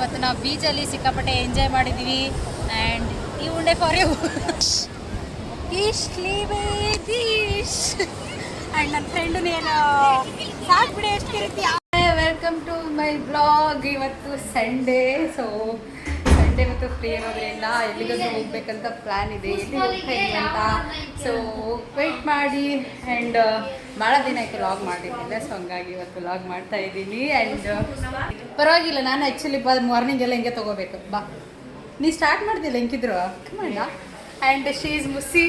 ಇವತ್ತು ನಾವು ಬೀಚಲ್ಲಿ ಸಿಕ್ಕಾಪಟ್ಟೆ ಎಂಜಾಯ್ ಮಾಡಿದ್ದೀವಿ. ಆ್ಯಂಡ್ ಈ ಉಂಡೆ ಫಾರ್ ಯು ದೀಶ್ ಆ್ಯಂಡ್ ನನ್ನ ಫ್ರೆಂಡು ನೀನು ಸಾಕು ಬಿಡಿ ಎಷ್ಟು ಕಿರುತ್ತಿ. Welcome to my blog. ಇವತ್ತು ಸಂಡೇ, ಸೊ ಸಂಡೇ ಮತ್ತು ಫ್ರೀ ಇರೋದ್ರಿಂದ ಎಲ್ಲಿಗಾದ್ರೂ ಹೋಗ್ಬೇಕಂತ ಪ್ಲ್ಯಾನ್ ಇದೆ. ಎಲ್ಲಿ ಹೋಗ್ತಾ ಇದ್ದೀವಿ ಅಂತ ಸೊ ವೆಯ್ಟ್ ಮಾಡಿ. ಆ್ಯಂಡ್ ಭಾಳ ದಿನ ಆಯಿತು ವ್ಲಾಗ್ ಮಾಡಿದ್ದಿಲ್ಲ, ಸೊ ಹಂಗಾಗಿ ಇವತ್ತು ವ್ಲಾಗ್ ಮಾಡ್ತಾ ಇದ್ದೀನಿ. ಆ್ಯಂಡ್ ಪರವಾಗಿಲ್ಲ, ನಾನು ಆ್ಯಕ್ಚುಲಿ ಮಾರ್ನಿಂಗ್ ಎಲ್ಲ ಹಿಂಗೆ ತೊಗೋಬೇಕು. ಬಾ, ನೀ ಸ್ಟಾರ್ಟ್ ಮಾಡ್ದಿಲ್ಲ ಹೆಂಗಿದ್ರು ಕಮಾಂಡ. ಆ್ಯಂಡ್ ಶೀ ಈಸ್ ಮುಸ್ಸಿ.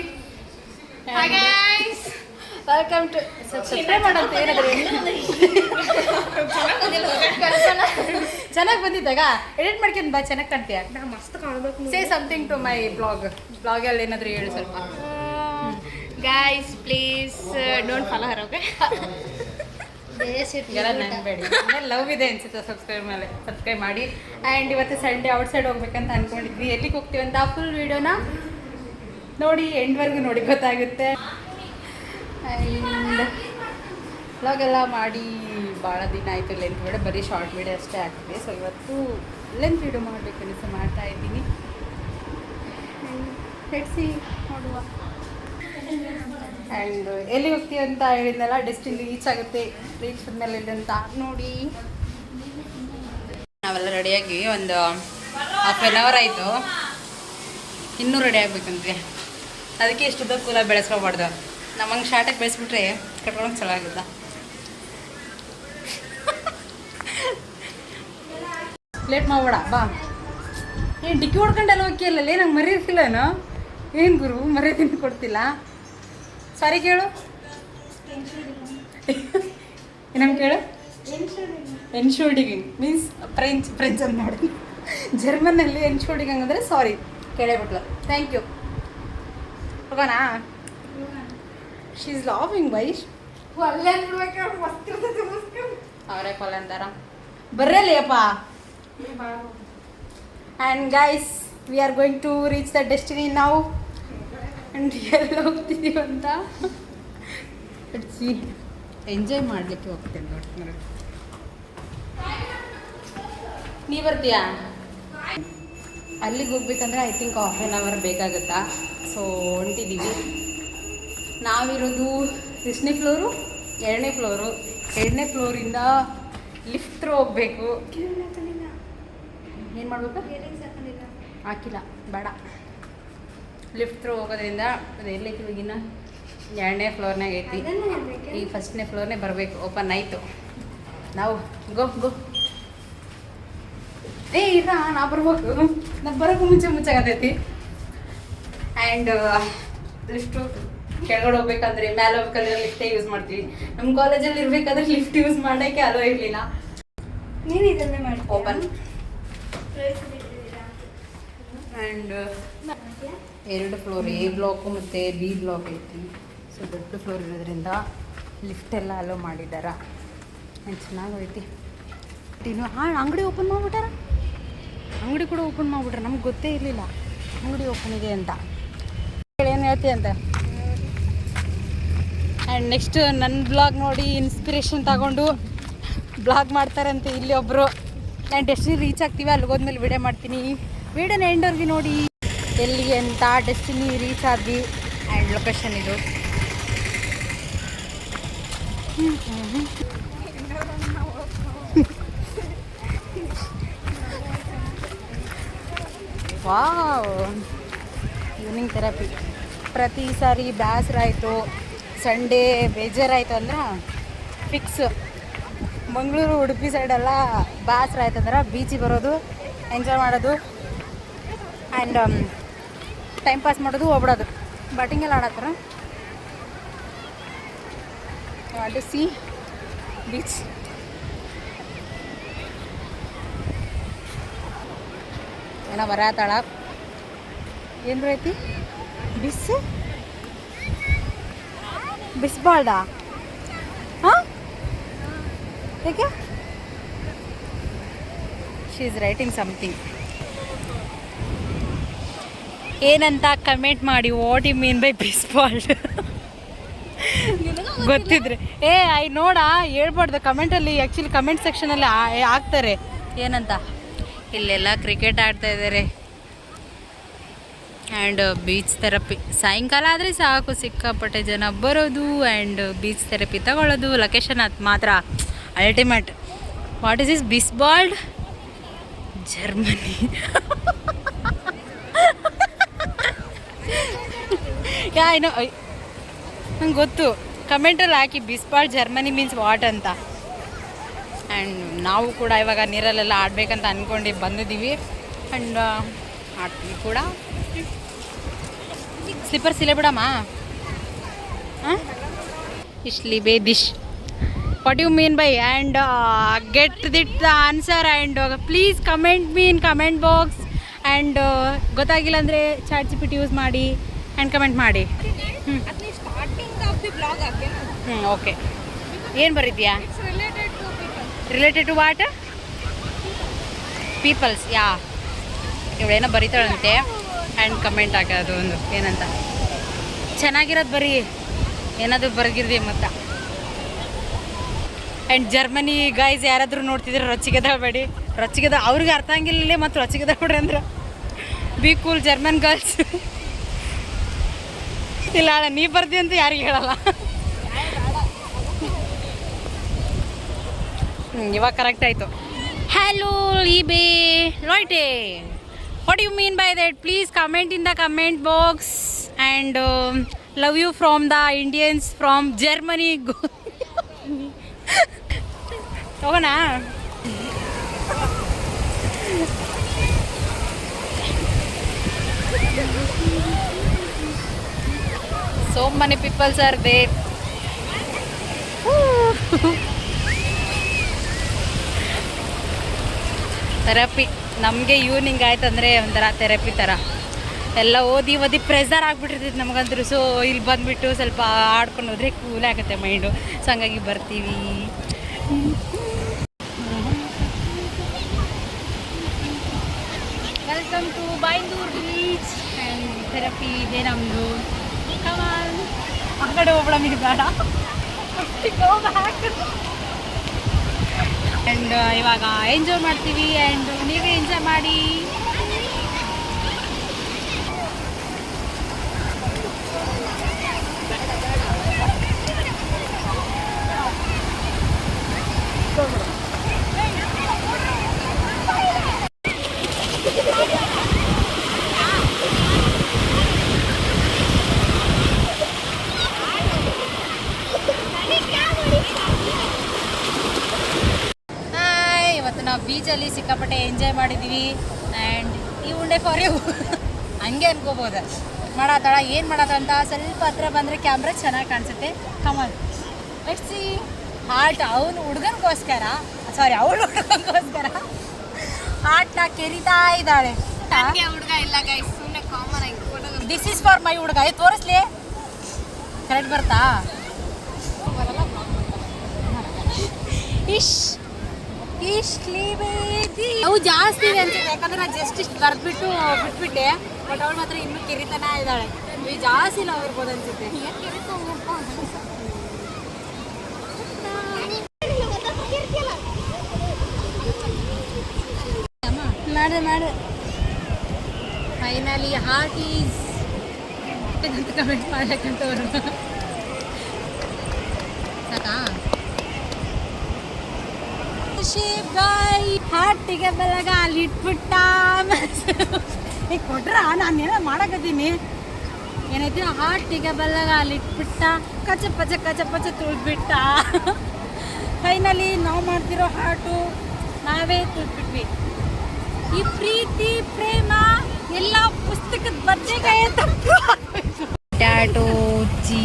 ವೆಲ್ಕಮ್ ಟು ಸಬ್ಸ್ಕ್ರೈಬ್ ಮಾಡಂತ ಏನಾದ್ರೆ ಚೆನ್ನಾಗಿ ಬಂದಿದ್ದಾಗ ಎಡಿಟ್ ಮಾಡ್ಕೊಂಡು ಬಾ, ಚೆನ್ನಾಗಿ ಕಾಣ್ತೀಯ. ಮಸ್ತ್ ಕಾಣಬೇಕು. ಸೇ ಸಮಥಿಂಗ್ ಟು ಮೈ ಬ್ಲಾಗಲ್ಲಿ ಏನಾದರೂ ಹೇಳು ಸ್ವಲ್ಪ. Guys please don't follow Har, okay? ಎಲ್ಲ ನೆನಬೇಡಿ, ಲವ್ ಇದೆ ಅನ್ಸುತ್ತೆ ಸಬ್ಸ್ಕ್ರೈಬ್ ಮಾಡಿ. ಆ್ಯಂಡ್ ಇವತ್ತು ಸಂಡೇ ಔಟ್ ಸೈಡ್ ಹೋಗ್ಬೇಕಂತ ಅಂದ್ಕೊಂಡಿದ್ವಿ. ಎಲ್ಲಿಗೆ ಹೋಗ್ತೀವಿ ಅಂತ ಫುಲ್ ವೀಡಿಯೋನ ನೋಡಿ, ಎಂಡ್ವರೆಗೂ ನೋಡಿ ಗೊತ್ತಾಗುತ್ತೆ. ಆ್ಯಂಡ್ ವ್ಲಾಗೆಲ್ಲ ಮಾಡಿ ಭಾಳ ದಿನ ಆಯಿತು. ಲೆಂತ್ ವೀಡಿಯೋ ಬರೀ ಶಾರ್ಟ್ ವೀಡಿಯೋ ಅಷ್ಟೇ ಆಗ್ತಿದೆ. ಸೊ ಇವತ್ತು ಲೆಂತ್ ವೀಡಿಯೋ ಮಾಡಬೇಕು ಅನಿಸಿ ಮಾಡ್ತಾ ಇದ್ದೀನಿ. ಹೆಡ್ಸಿ ನೋಡುವ. ಆ್ಯಂಡ್ ಎಲ್ಲಿ ಹೋಗ್ತೀವಿ ಅಂತ ಹೇಳಿದ್ನಲ್ಲ, ಡೆಸ್ಟಿನಿ ರೀಚ್ ಆಗುತ್ತೆ. ರೀಚ್ ಆದಮೇಲೆ ಇದೆ ಅಂತ ನೋಡಿ. ನಾವೆಲ್ಲ ರೆಡಿಯಾಗಿ ಒಂದು ಹಾಫ್ ಆನ್ ಅವರ್ ಆಯಿತು, ಇನ್ನೂ ರೆಡಿ ಆಗ್ಬೇಕಂತೆ. ಅದಕ್ಕೆ ಇಷ್ಟುದ್ದ ಕೂಲಾಗಿ ಬೆಳೆಸ್ಕೊಬಾರ್ದು. ನಮ್ಮಂಗೆ ಶಾರ್ಟಾಗಿ ಬೆಳೆಸ್ಬಿಟ್ರೆ ಕಟ್ಕೊಳಕ್ಕೆ ಚಲೋ ಆಗುತ್ತಾ. ಲೇಟ್ ಮಾಡಬೇಡ, ಬಾ. ಏನು ಡಿಕ್ಕಿ ಹೊಡ್ಕೊಂಡೆಲ್ಲ ಹೋಗಿಲ್ಲ, ನಂಗೆ ಮರೆಯೋದಿಲ್ಲನೋ ಏನು ಗುರು, ಮರೆಯೋದಿನ ಕೊಡ್ತಿಲ್ಲ. ಸಾರಿ ಕೇಳು, ಏನಂಗೆ ಕೇಳು. ಎನ್ಶೋಲ್ಡಿಂಗ್ ಮೀನ್ಸ್ ಫ್ರೆಂಚ್ ಅಂತ ನೋಡಿ. ಜರ್ಮನ್ನಲ್ಲಿ ಎನ್ಶೋಲ್ಡಿಂಗ್ ಅಂದರೆ ಸಾರಿ ಕೇಳೇ ಬಿಟ್ಲು. Thank you. ಹೋಗೋಣ. ಶಿ ಈಸ್ ಲಾವಿಂಗ್ ವೈಶ್. ಅವರೇ ಕೊಲ್ಲ ಅಂತಾರ, ಬರ್ರಲ್ಲಿ ಅಪ್ಪ. And guys, we are going to reach the destiny ನಾವು. ಆ್ಯಂಡ್ ಎಲ್ಲ ಹೋಗ್ತಿದ್ದೀವಿ ಅಂತ ಎಂಜಾಯ್ ಮಾಡಲಿಕ್ಕೆ ಹೋಗ್ತೇನೆ ನೋಡಿ. ನೀ ಬರ್ತೀಯಾ? ಅಲ್ಲಿಗೆ ಹೋಗ್ಬೇಕಂದ್ರೆ I think half an hour ಬೇಕಾಗುತ್ತಾ. ಸೊ ಹೊಂಟಿದ್ದೀವಿ. ನಾವಿರೋದು ಎಷ್ಟನೇ ಫ್ಲೋರು? ಎರಡನೇ ಫ್ಲೋರು. ಎರಡನೇ ಫ್ಲೋರಿಂದ ಲಿಫ್ಟ್ ಥ್ರೂ ಹೋಗಬೇಕು. ಏನು ಮಾಡಬೇಕು? ಹಾಕಿಲ್ಲ, ಬೇಡ. ಲಿಫ್ಟ್ ಥ್ರೂ ಹೋಗೋದ್ರಿಂದ ಅದು ಎಲ್ಲೈತಿ ಇವಾಗಿನ ಎರಡನೇ ಫ್ಲೋರ್ನಾಗ ಐತಿ. ಈ ಫಸ್ಟ್ನೇ ಫ್ಲೋರ್ನೇ ಬರಬೇಕು. ಓಪನ್ ಆಯಿತು. ನಾವು ಗೋ ಏ ಇಲ್ಲ, ನಾ ಬರ್ಬೇಕು. ನಾ ಬರೋಕ್ಕೂ ಮುಂಚಾಗತೈತಿ. ಆ್ಯಂಡ್ ಲಿಫ್ಟು ಕೆಳಗಡೆ ಹೋಗ್ಬೇಕಂದ್ರೆ, ಮೇಲೆ ಹೋಗ್ಬೇಕಂದ್ರೆ ಲಿಫ್ಟೇ ಯೂಸ್ ಮಾಡ್ತೀವಿ. ನಮ್ಮ ಕಾಲೇಜಲ್ಲಿ ಇರಬೇಕಾದ್ರೆ ಲಿಫ್ಟ್ ಯೂಸ್ ಮಾಡೋಕ್ಕೆ ಅಲೋ ಇರಲಿಲ್ಲ. ನೀನು ಇದನ್ನೇ ಮಾಡಿ open. And 2 floor, A block ಮತ್ತು ಬಿ ಬ್ಲಾಕ್ ಐತಿ. ಸೊ ದೊಡ್ಡ ಫ್ಲೋರ್ ಇರೋದ್ರಿಂದ ಲಿಫ್ಟೆಲ್ಲ ಅಲೋ ಮಾಡಿದ್ದಾರೆ. ಆ್ಯಂಡ್ ಚೆನ್ನಾಗೈತಿ. ಇನ್ನು ಅಂಗಡಿ ಓಪನ್ ಮಾಡಿಬಿಟ್ಟಾರ. ಅಂಗಡಿ ಕೂಡ ಓಪನ್ ಮಾಡಿಬಿಟ್ರೆ ನಮ್ಗೆ ಗೊತ್ತೇ ಇರಲಿಲ್ಲ ಅಂಗಡಿ ಓಪನ್ ಇದೆ ಅಂತ. ಏನು ಹೇಳ್ತೀಯ ಅಂತ. ಆ್ಯಂಡ್ ನೆಕ್ಸ್ಟ್ ನನ್ನ ಬ್ಲಾಗ್ ನೋಡಿ ಇನ್ಸ್ಪಿರೇಷನ್ ತಗೊಂಡು ಬ್ಲಾಗ್ ಮಾಡ್ತಾರಂತೆ ಇಲ್ಲಿ ಒಬ್ಬರು. ನಾನು ಡೆಸ್ಟಿನಿ ರೀಚ್ ಆಗ್ತೀವಿ, ಅಲ್ಲಿ ಹೋದ್ಮೇಲೆ ವಿಡಿಯೋ ಮಾಡ್ತೀನಿ. ವಿಡಿಯೋನ ಎಂಡವ್ರಿಗೆ ನೋಡಿ ಎಲ್ಲಿಗೆ ಅಂತ. ಡೆಸ್ಟಿನಿ ರೀಚ್ ಆದ್ವಿ. ಆ್ಯಂಡ್ ಲೊಕೇಶನ್ ಇದು. Wow, evening therapy. ಪ್ರತಿ ಸಾರಿ ಬೇಸರಾಯಿತು, ಸಂಡೇ ಬೇಜಾರಾಯಿತು ಅಂದ್ರೆ ಫಿಕ್ಸ್ ಮಂಗಳೂರು ಉಡುಪಿ ಸೈಡೆಲ್ಲ ಬೇಸರಾಯ್ತು ಅಂದ್ರೆ ಬೀಚಿಗೆ ಬರೋದು, ಎಂಜಾಯ್ ಮಾಡೋದು, ಆ್ಯಂಡ್ ಟೈಮ್ ಪಾಸ್ ಮಾಡೋದು, ಹೋಗ್ಬಿಡೋದು. ಬಾಟಿಂಗ್ ಎಲ್ಲ ಆಡತ್ತಾರ. To C beach. ಏನೋ ಬರತ್ತಾಳ. ಏನು ಐತಿ? ಬಿಸ್ಬಾಳ್ದ? ಹಾಂ, ಯಾಕೆ? She is writing something. ಏನಂತ ಕಮೆಂಟ್ ಮಾಡಿ. ವಾಟ್ ಯು ಮೀನ್ ಬೈ ಬಿಸ್ಬಾಲ್ಡ್? ಗೊತ್ತಿದ್ರೆ ನೋಡ ಹೇಳ್ಬಾರ್ದು ಕಮೆಂಟಲ್ಲಿ. ಆ್ಯಕ್ಚುಲಿ ಕಮೆಂಟ್ ಸೆಕ್ಷನಲ್ಲಿ ಹಾಕ್ತಾರೆ ಏನಂತ. ಇಲ್ಲೆಲ್ಲ ಕ್ರಿಕೆಟ್ ಆಡ್ತಾ ಇದ್ದಾರೆ. ಆ್ಯಂಡ್ ಬೀಚ್ ಥೆರಪಿ ಸಾಯಂಕಾಲ ಆದರೆ ಸಾಕು, ಸಿಕ್ಕಾಪಟ್ಟೆ ಜನ ಬರೋದು ಆ್ಯಂಡ್ ಬೀಚ್ ಥೆರಪಿ ತಗೊಳ್ಳೋದು. ಲೊಕೇಶನ್ ಅದು ಮಾತ್ರ ಅಲ್ಟಿಮೇಟ್. ವಾಟ್ ಇಸ್ ಬಿಸ್ಬಾಲ್ಡ್ ಜರ್ಮನಿ. ಏನೋ ನಂಗೆ ಗೊತ್ತು, ಕಮೆಂಟಲ್ಲಿ ಹಾಕಿ ಬಿಸ್ಬಾಲ್ಡ್ ಜರ್ಮನಿ ಮೀನ್ಸ್ ವಾಟ್ ಅಂತ. ಆ್ಯಂಡ್ ನಾವು ಕೂಡ ಇವಾಗ ನೀರಲ್ಲೆಲ್ಲ ಆಡಬೇಕಂತ ಅಂದ್ಕೊಂಡು ಬಂದಿದ್ದೀವಿ. ಆ್ಯಂಡ್ ಆಡ್ತೀವಿ ಕೂಡ. ಸ್ಲಿಪ್ಪರ್ಸ್ ಇಲ್ಲೇ ಬಿಡಮ್ಮ. ಹಾಂ ಇಶ್ಲಿ ಬೇದಿಶ್ what you mean by and get it the answer and please comment me in comment box. And ಗೊತ್ತಾಗಿಲ್ಲ ಅಂದರೆ ಚಾಟ್ GPT ಯೂಸ್ ಮಾಡಿ ಆ್ಯಂಡ್ ಕಮೆಂಟ್ ಮಾಡಿ. ಓಕೆ. ಏನು ಬರೀತೀಯಾ? Related to what? Peoples. Yeah ಇವಳೇನೋ ಬರೀತಾಳಂತೆ ಆ್ಯಂಡ್ ಕಮೆಂಟ್ ಹಾಕೋದು ಒಂದು ಏನಂತ ಚೆನ್ನಾಗಿರೋದು ಬರೀ, ಏನಾದರೂ ಬರೆದಿರ್ದಿ ಮತ್ತು. ಆ್ಯಂಡ್ ಜರ್ಮನಿ ಗೈಸ್ ಯಾರಾದರೂ ನೋಡ್ತಿದ್ರೆ ರೊಚ್ಚಿಗೆದಬೇಡಿ, ರೊಚ್ಚಿಗೆದ ಅವ್ರಿಗೆ ಅರ್ಥ ಆಗಿಲ್ಲ ಮತ್ತು ರೊಚ್ಚಿಗೆದಬೇಡ್ರಿ ಅಂದ್ರೆ ಬಿ ಕೂಲ್ ಜರ್ಮನ್ ಗರ್ಲ್ಸ್. ಇಲ್ಲ ನೀ ಬರ್ದಿ ಅಂತ ಯಾರಿಗೆ ಹೇಳಲ್ಲ. ಇವಾಗ ಕರೆಕ್ಟ್ ಆಯಿತು. ಹಲೋ ಲೀಬೆ ಲಾಯ್ಟೆ, what you mean by that? Please comment in the comment box and love you from the Indians from Germany. ಹೋಗೋಣ. So many people are there. Therapy ನಮಗೆ ಈವ್ನಿಂಗ್ ಆಯ್ತಂದರೆ ಒಂಥರ ಥೆರಪಿ ಥರ. ಎಲ್ಲ ಓದಿ ಪ್ರೆಸರ್ ಆಗಿಬಿಟ್ಟಿರ್ತೈತೆ ನಮಗಂತೂ. ಸೊ ಇಲ್ಲಿ ಬಂದುಬಿಟ್ಟು ಸ್ವಲ್ಪ ಆಡ್ಕೊಂಡು ಹೋದರೆ ಕೂಲ್ ಆಗುತ್ತೆ ಮೈಂಡು. ಸೊ ಹಂಗಾಗಿ ಬರ್ತೀವಿ. Welcome to Byndoor beach and therapy ಇದೆ ನಮ್ಮದು. ಕಮಾನ್ ಆ ಕಡೆ ಹೋಗ್ಬೇಡ, ಮಿಡಿ ಬೇಡ. ಆ್ಯಂಡ್ ಇವಾಗ ಎಂಜಾಯ್ ಮಾಡ್ತೀವಿ ಆ್ಯಂಡ್ ನೀವೇ ಎಂಜಾಯ್ ಮಾಡಿ. ನಾವು ಬೀಚಲ್ಲಿ ಸಿಕ್ಕಾಪಟ್ಟೆ ಎಂಜಾಯ್ ಮಾಡಿದ್ದೀವಿ ಆ್ಯಂಡ್ ಈ ಉಂಡೆ ಫಾರ್ ಯು ಹಂಗೆ ಅನ್ಕೋಬೋದು. ಮಾಡತ್ತಾಳ ಏನು ಮಾಡತ್ತ ಅಂತ ಸ್ವಲ್ಪ ಹತ್ರ ಬಂದರೆ ಕ್ಯಾಮ್ರಾ ಚೆನ್ನಾಗಿ ಕಾಣಿಸುತ್ತೆ. Come on let's see. ಹಾರ್ಟ್ ಅವನು ಹುಡುಗನಿಗೋಸ್ಕರ, ಸಾರಿ ಅವಳು ಹುಡುಗನಿಗೋಸ್ಕರ ಹಾರ್ಟ್ನ ಕೆರಿತಾ ಇದ್ದಾಳೆ. ಹುಡುಗ ಇಲ್ಲ ಗೈಸ್, ಸುಮ್ಮನೆ ಕಾಮನ್ ಆಗಿ. ದಿಸ್ ಈಸ್ ಫಾರ್ ಮೈ ಹುಡುಗ. ತೋರಿಸ್ಲಿ ಕರೆಕ್ಟ್ ಬರ್ತಾ? ಅವು ಜಾಸ್ತಿ ಇದೆ ಅನ್ಸುತ್ತೆ, ಯಾಕಂದ್ರೆ ನಾನು ಜಸ್ಟ್ ಇಷ್ಟು ಬರೆದ್ಬಿಟ್ಟು ಬಿಟ್ಬಿಟ್ಟೆ. ಬಟ್ ಅವಳು ಮಾತ್ರ ಇನ್ನೂ ಕಿರಿತಾನ ಇದ್ದಾಳೆ. ಇವು ಜಾಸ್ತಿ ನಾವು ಇರ್ಬೋದು ಅನ್ಸುತ್ತೆ. ಮಾಡು ಫೈನಲಿ ಹಾರ್ಟ್ ಈಸ್ ಅಂತ ಕಮೆಂಟ್ ಮಾಡ್ಬೇಕಂತವ್ರು. ಸಾಕಾ? ಹಾರ್ಟಿಗೆ ಬಲಗ ಅಲ್ಲಿ ಇಟ್ಬಿಟ್ಟ. ಈಗ ಕೊಟ್ರ ನಾನೇನೋ ಮಾಡಕತ್ತೀನಿ. ಏನೈತಿ? ಹಾರ್ಟಿಗೆ ಬಲಗ ಅಲ್ಲಿ ಇಟ್ಬಿಟ್ಟ, ಕಚ ತುಳ್ಬಿಟ್ಟ. ಫೈನಲಿ ನಾವು ಮಾಡ್ತಿರೋ ಹಾರ್ಟು ನಾವೇ ತುಳ್ಬಿಟ್ವಿ. ಈ ಪ್ರೀತಿ ಪ್ರೇಮ ಎಲ್ಲ ಪುಸ್ತಕದ ಬದನೆಕಾಯಿ ಅಂತ ಟ್ಯಾಟೋ ಚೀ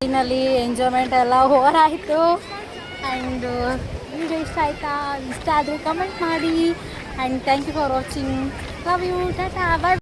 ಫೈನಲಿ ಎಂಜಾಯ್ಮೆಂಟ್ ಎಲ್ಲ ಓವರ್ ಆಯಿತು. ಆ್ಯಂಡ್ ವಿಡಿಯೋ ಇಷ್ಟ ಆಯಿತಾ? ಇಷ್ಟ ಆದರೆ ಕಮೆಂಟ್ ಮಾಡಿ. And thank you for watching. Love you. ಟಾಟಾ ಬಾಯ್.